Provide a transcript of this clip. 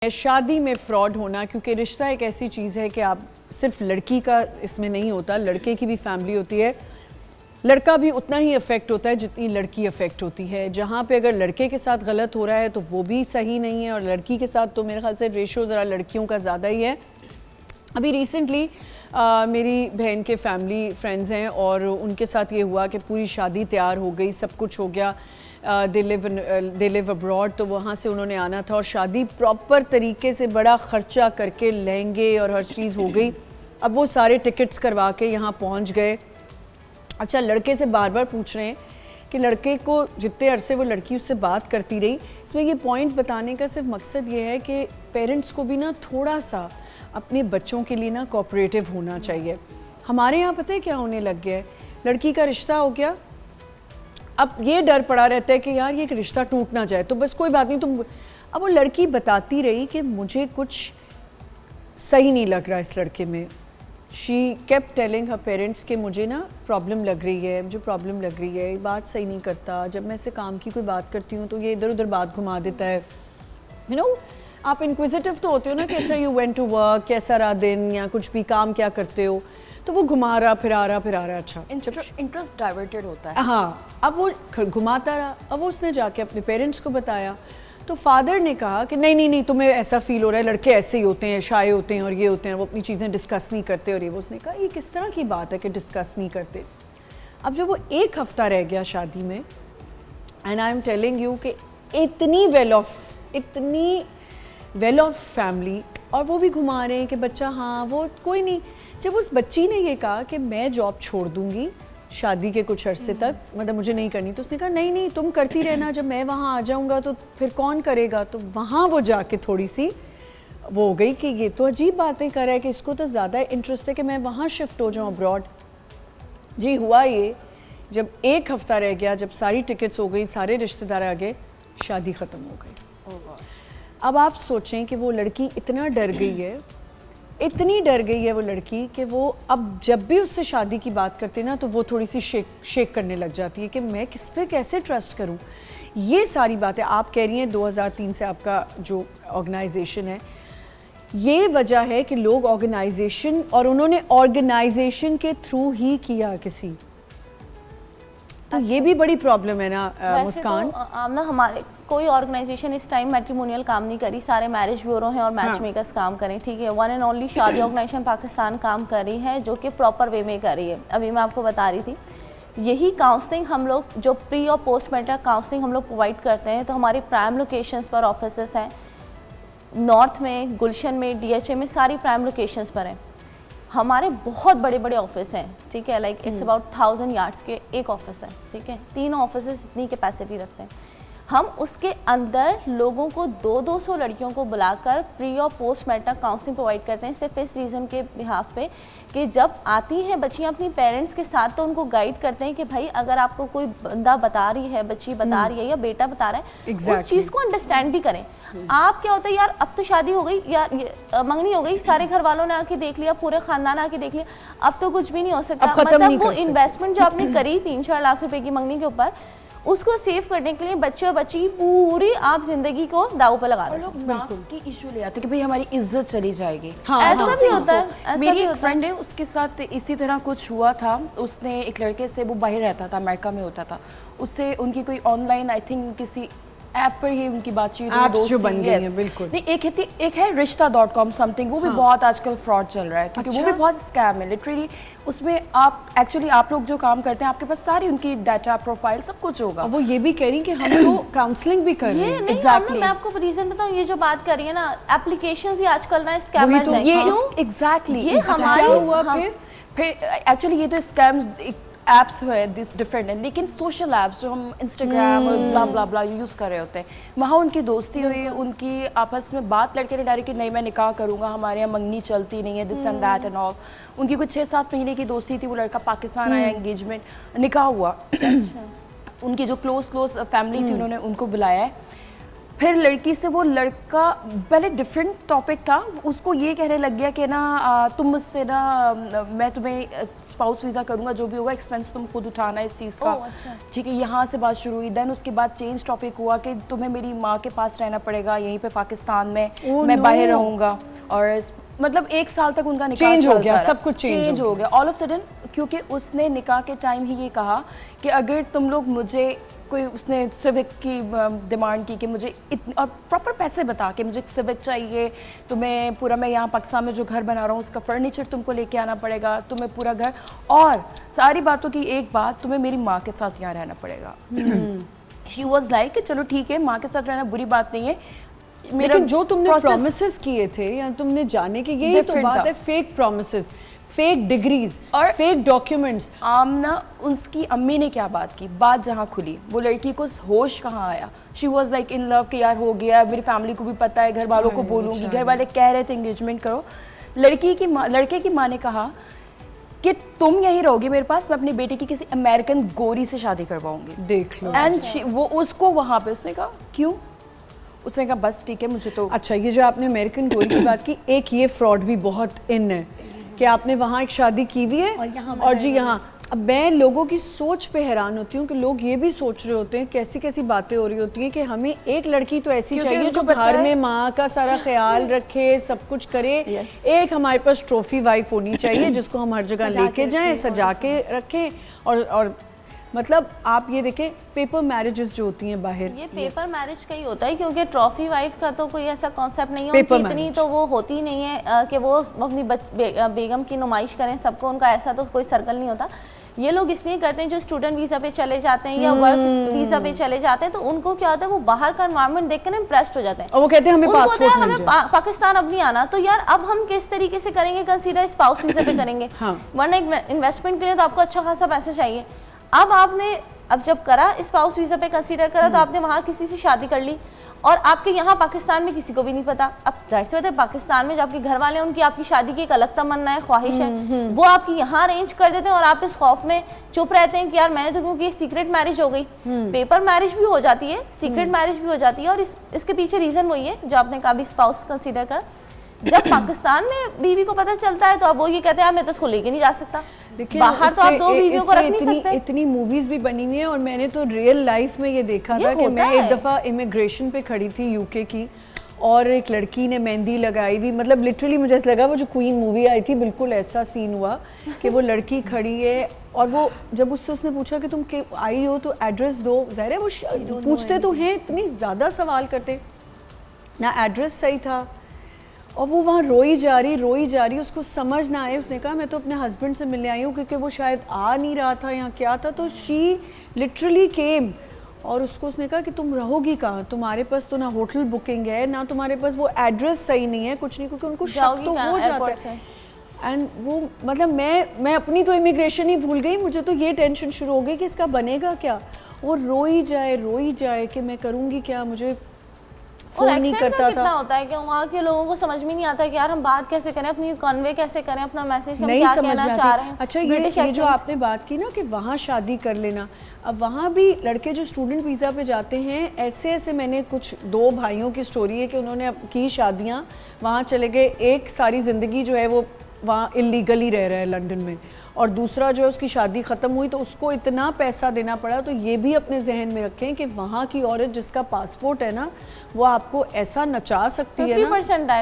शादी में फ्रॉड होना, क्योंकि रिश्ता एक ऐसी चीज़ है कि आप सिर्फ लड़की का इसमें नहीं होता, लड़के की भी फैमिली होती है, लड़का भी उतना ही अफेक्ट होता है जितनी लड़की अफेक्ट होती है। जहाँ पे अगर लड़के के साथ गलत हो रहा है तो वो भी सही नहीं है, और लड़की के साथ तो मेरे ख्याल से रेशो ज़रा लड़कियों का ज़्यादा ही है। अभी रिसेंटली मेरी बहन के फैमिली फ्रेंड्स हैं और उनके साथ ये हुआ कि पूरी शादी तैयार हो गई, सब कुछ हो गया, दे लिव अब्रॉड, तो वहाँ से उन्होंने आना था और शादी प्रॉपर तरीके से बड़ा ख़र्चा करके लहंगे और हर चीज़ हो गई। अब वो सारे टिकट्स करवा के यहाँ पहुँच गए। अच्छा, लड़के से बार बार पूछ रहे हैं कि लड़के को जितने अरसे वो लड़की उससे बात करती रही। इसमें ये पॉइंट बताने का सिर्फ मकसद ये है कि पेरेंट्स को भी ना थोड़ा सा अपने बच्चों के लिए ना कोऑपरेटिव होना चाहिए। हमारे यहाँ पता है क्या होने लग गया है, लड़की का रिश्ता हो गया, अब ये डर पड़ा रहता है कि यार ये रिश्ता टूट ना जाए, तो बस कोई बात नहीं तुम। अब वो लड़की बताती रही कि मुझे कुछ सही नहीं लग रहा इस लड़के में। She kept telling her parents कि मुझे ना प्रॉब्लम लग रही है, मुझे प्रॉब्लम लग रही है, बात सही नहीं करता, जब मैं इससे काम की कोई बात करती हूँ तो ये इधर उधर बात घुमा देता है। यू नो, आप इंक्विजिटिव तो होते हो ना कि अच्छा यू वेंट टू वर्क, कैसा रहा दिन, या कुछ भी काम क्या करते हो, तो वो घुमा रहा फिर आ रहा। अच्छा, इंटरेस्ट डाइवर्टेड होता है। हाँ, अब वो घुमाता रहा। अब वो उसने जाके अपने पेरेंट्स को बताया तो फादर ने कहा कि नहीं तुम्हें ऐसा फील हो रहा है, लड़के ऐसे ही होते हैं, शाय होते हैं और ये होते हैं, वो अपनी चीज़ें डिस्कस नहीं करते और ये। वो उसने कहा ये किस तरह की बात है कि डिस्कस नहीं करते। अब जब वो एक हफ्ता रह गया शादी में, and I am telling you कि इतनी वेल ऑफ फैमिली, और वो भी घुमा रहे हैं कि बच्चा हाँ वो कोई नहीं। जब उस बच्ची ने ये कहा कि मैं जॉब छोड़ दूंगी शादी के कुछ अरसे तक, मतलब मुझे नहीं करनी, तो उसने कहा नहीं तुम करती रहना, जब मैं वहाँ आ जाऊँगा तो फिर कौन करेगा। तो वहाँ वो जाके थोड़ी सी वो हो गई कि ये तो अजीब बातें कर रहा है कि इसको तो ज़्यादा इंटरेस्ट है कि मैं वहाँ शिफ्ट हो जाऊँ अब्रॉड। जी हुआ ये, जब एक हफ्ता रह गया, जब सारी टिकट्स हो गई, सारे रिश्तेदार आ गए, शादी ख़त्म हो गई। अब आप सोचें कि वो लड़की इतना डर गई है, इतनी डर गई है वो लड़की कि वो अब जब भी उससे शादी की बात करते ना तो वो थोड़ी सी शेक करने लग जाती है कि मैं किस पे कैसे ट्रस्ट करूं। ये सारी बातें आप कह रही हैं 2003 से आपका जो ऑर्गेनाइजेशन है, ये वजह है कि लोग ऑर्गेनाइजेशन, और उन्होंने ऑर्गेनाइजेशन के थ्रू ही किया किसी, तो ये भी बड़ी प्रॉब्लम है ना मुस्कान। आमना, हमारे कोई ऑर्गेनाइजेशन इस टाइम मैट्रिमोनियल काम नहीं करी, सारे मैरिज ब्यूरो हैं और मैच मेकर्स काम करें, ठीक है। वन एंड ओनली शादी ऑर्गेनाइजेशन पाकिस्तान काम कर रही है, जो कि प्रॉपर वे में कर रही है। अभी मैं आपको बता रही थी, यही काउंसलिंग हम लोग जो प्री और पोस्ट मैरिटल काउंसलिंग हम लोग प्रोवाइड करते हैं, तो हमारे प्राइम लोकेशंस पर ऑफिसेस हैं, नॉर्थ में, गुलशन में, DHA में, सारी प्राइम लोकेशंस पर हैं। हमारे बहुत बड़े बड़े ऑफिस हैं, ठीक है, लाइक इट्स अबाउट 1000 यार्ड्स के एक ऑफिस है, ठीक है, 3 ऑफिस इतनी कैपेसिटी रखते हैं। हम उसके अंदर लोगों को 200 लड़कियों को बुलाकर प्री और पोस्ट मैरिटल काउंसलिंग प्रोवाइड करते हैं, सिर्फ इस रीज़न के बिहाफ पे कि जब आती हैं बच्चियां अपनी पेरेंट्स के साथ तो उनको गाइड करते हैं कि भाई अगर आपको कोई बंदा बता रही है, बच्ची बता रही है या बेटा बता रहा है, उस चीज़ को अंडरस्टैंड भी करें। आप क्या होता है यार, अब तो शादी हो गई यार, मंगनी हो गई, सारे घर वालों ने आके देख लिया, पूरे खानदान आके देख लिया, अब तो कुछ भी नहीं हो सकता। मतलब वो इन्वेस्टमेंट जो आपने करी 3-4 लाख रुपए की मंगनी के ऊपर, उसको सेव करने के लिए बच्चे और बच्ची पूरी आप जिंदगी को दाव पे लगा दें। लोग नाक की इशू ले आते हैं कि भाई हमारी इज्जत चली जाएगी। हाँ, ऐसा भी होता है। मेरी एक फ्रेंड है, उसके साथ इसी तरह कुछ हुआ था। उसने एक लड़के से, वो बाहर रहता था, अमेरिका में होता था, उससे उनकी कोई ऑनलाइन आई थिंक किसी ऐप पर ही उनकी बातचीत जो बन गई है। बिल्कुल नहीं, एक है रिश्ता.com समथिंग, वो भी बहुत आजकल फ्रॉड चल रहा है, क्योंकि वो भी बहुत स्कैम है लिटरली। उसमें आप एक्चुअली आप लोग जो काम करते हैं, आपके पास सारी उनकी डाटा प्रोफाइल सब कुछ होगा। वो ये भी कह रही कि हम तो काउंसलिंग भी कर रहे हैं। एग्जैक्टली, मैं आपको रीजन बताऊं, ये जो बात कर रही है ना, एप्लीकेशंस ही आजकल ना स्कैमर्स हैं। ये एग्जैक्टली ये हमारे हुआ फिर एक्चुअली ये तो स्कैम्स एप्स है दिस डिफरेंट है, लेकिन सोशल एप्स जो हम इंस्टाग्राम और ब्ला ब्ला ब्ला यूज़ कर रहे होते हैं, वहाँ उनकी दोस्ती हुई, उनकी आपस में बात, लड़के ने डायरेक्ट कि नहीं मैं निकाह करूँगा, हमारे यहाँ मंगनी चलती नहीं है, this and that and all. उनकी कुछ 6-7 महीने की दोस्ती थी, वो लड़का पाकिस्तान आया, एंगेजमेंट, निकाह हुआ। उनकी जो क्लोज फैमिली थी, उन्होंने उनको बुलाया है। फिर लड़की से वो लड़का पहले डिफरेंट टॉपिक था, उसको ये कहने लग गया कि ना तुम मुझसे ना मैं तुम्हें स्पाउस वीज़ा करूँगा, जो भी होगा एक्सपेंस तुम खुद उठाना इस चीज़ का। अच्छा। ठीक है, यहाँ से बात शुरू हुई। देन उसके बाद चेंज टॉपिक हुआ कि तुम्हें मेरी माँ के पास रहना पड़ेगा यहीं पे पाकिस्तान में, मैं बाहर रहूँगा। और मतलब 1 साल तक उनका निकाह चेंज हो चलता गया, रहा। सब कुछ चेंज हो गया ऑल ऑफ सडन, क्योंकि उसने निकाह के टाइम ही ये कहा कि अगर तुम लोग मुझे कोई, उसने सिविक की डिमांड की कि मुझे और प्रॉपर पैसे बता के मुझे सिविक चाहिए, तुम्हें पूरा, मैं यहाँ पाकिस्तान में जो घर बना रहा हूँ उसका फर्नीचर तुमको लेके आना पड़ेगा, तुम्हें पूरा घर, और सारी बातों की एक बात, तुम्हें मेरी माँ के साथ यहाँ रहना पड़ेगा। शी वॉज लाइक कि चलो ठीक है, माँ के साथ रहना बुरी बात नहीं है। लेकिन जो तुमने प्रोमिसेस किए थे या तुमने जाने की, यही तो बात है, फेक प्रोमिसेस, फेक डिग्रीज और फेक डॉक्यूमेंट्स। आमना, उसकी अम्मी ने क्या बात की, बात जहाँ खुली, वो लड़की को होश कहाँ आया। She was like in love कि यार हो गया, मेरी फैमिली को भी पता है, घर वालों को बोलूँगी, घर वाले कह रहे थे एंगेजमेंट करो। लड़के की माँ ने कहा कि तुम यहीं रहोगी मेरे पास, मैं अपनी बेटी की किसी अमेरिकन गोरी से शादी करवाऊंगी। देख लो। एंड वो उसको वहाँ पे, उसने कहा क्यों, उसने कहा बस ठीक है मुझे तो। अच्छा, ये जो आपने अमेरिकन गोरी की बात की, एक ये फ्रॉड भी बहुत इन है कि आपने वहाँ एक शादी की हुई है और जी यहाँ। अब मैं लोगों की सोच पे हैरान होती हूँ कि लोग ये भी सोच रहे होते हैं, कैसी कैसी बातें हो रही होती हैं कि हमें एक लड़की तो ऐसी चाहिए जो घर में माँ का सारा ख्याल रखे, सब कुछ करे। एक हमारे पास ट्रॉफी वाइफ होनी चाहिए जिसको हम हर जगह लेके जाएं, सजा के रखें। और मतलब आप ये देखें, पेपर मैरिजेस जो होती हैं बाहर, ये पेपर मैरिज का ही होता है, क्योंकि ट्रॉफी वाइफ का तो कोई ऐसा कॉन्सेप्ट नहीं है, उनकी इतनी तो वो होती ही नहीं है कि वो अपनी बेगम की नुमाइश करें सबको, उनका ऐसा तो कोई सर्कल नहीं होता। ये लोग इसलिए करते हैं जो स्टूडेंट वीज़ा पे चले जाते हैं या वर्क वीज़ा पे चले जाते हैं, तो उनको क्या होता है, वो बाहर का एनवायरनमेंट देखकर इम्प्रेस्ड हो जाते हैं और वो कहते हैं हमें पासपोर्ट मिल जाए, हमें पाकिस्तान अब नहीं आना, तो यार अब हम किस तरीके से करेंगे कंसीडर, स्पाउस वीज़ा पे करेंगे। वरना इन्वेस्टमेंट के लिए तो आपको अच्छा खासा पैसा चाहिए। अब आपने जब करा स्पाउस वीज़ा पे कंसीडर करा, तो आपने वहाँ किसी से शादी कर ली और आपके यहाँ पाकिस्तान में किसी को भी नहीं पता। अब जाहिर सी बात है, पाकिस्तान में जो आपके घर वाले हैं उनकी आपकी शादी की एक अलग तमन्ना है, ख्वाहिश है, वो आपकी यहाँ अरेंज कर देते हैं और आप इस खौफ में चुप रहते हैं कि यार मैंने तो, क्योंकि सीक्रेट मैरिज हो गई, पेपर मैरिज भी हो जाती है, सीक्रेट मैरिज भी हो जाती है। और इसके पीछे रीज़न वही है जो आपने कहा भी, स्पाउस कंसीडर कर। जब पाकिस्तान में बीवी को पता चलता है तो अब वो ये कहते हैं मैं तो उसको लेके नहीं जा सकता। देखिए, बाहर तो आप 2 बीवियों को रख नहीं सकते। इतनी मूवीज भी बनी हुई है और मैंने तो रियल लाइफ में ये देखा था कि मैं एक दफ़ा इमिग्रेशन पे खड़ी थी यूके की, और एक लड़की ने मेहंदी लगाई हुई, मतलब लिटरली मुझे ऐसा लगा वो जो क्वीन मूवी आई थी, बिल्कुल ऐसा सीन हुआ कि वो लड़की खड़ी है और वो जब उसने पूछा कि तुम आई हो तो एड्रेस दो, ज़ाहिर है वो पूछते तो हैं, इतनी ज़्यादा सवाल करते ना, एड्रेस सही था। और वो वहाँ रोई जा रही, उसको समझ ना आए। उसने कहा मैं तो अपने हस्बैंड से मिलने आई हूँ क्योंकि वो शायद आ नहीं रहा था, यहाँ क्या था, तो शी लिटरली केम। और उसको उसने कहा कि तुम रहोगी कहाँ, तुम्हारे पास तो ना होटल बुकिंग है, ना तुम्हारे पास वो एड्रेस सही नहीं है, कुछ नहीं, क्योंकि उनको शक तो हो जाता है। एंड वो मतलब मैं अपनी तो इमिग्रेशन ही भूल गई, मुझे तो ये टेंशन शुरू हो गई कि इसका बनेगा क्या। वो रोई जाए कि मैं करूँगी क्या, मुझे फोन नहीं करता कितना था। होता है कि वहाँ के लोगों को समझ में नहीं आता कि यार हम बात कैसे करें, अपनी कन्वे कैसे करें, अपना मैसेज नहीं क्या समझ कहना चाह रहे हैं। अच्छा, ये जो आपने बात की ना कि वहाँ शादी कर लेना, अब वहाँ भी लड़के जो स्टूडेंट वीज़ा पे जाते हैं, ऐसे मैंने कुछ 2 भाइयों की स्टोरी है कि उन्होंने की शादियाँ, वहाँ चले गए, एक सारी ज़िंदगी जो है वो वहाँ इलीगली रह रहा है लंदन में, और दूसरा जो है उसकी शादी ख़त्म हुई तो उसको इतना पैसा देना पड़ा। तो ये भी अपने जहन में रखें कि वहाँ की औरत जिसका पासपोर्ट है ना, वो आपको ऐसा नचा सकती है ना। 50%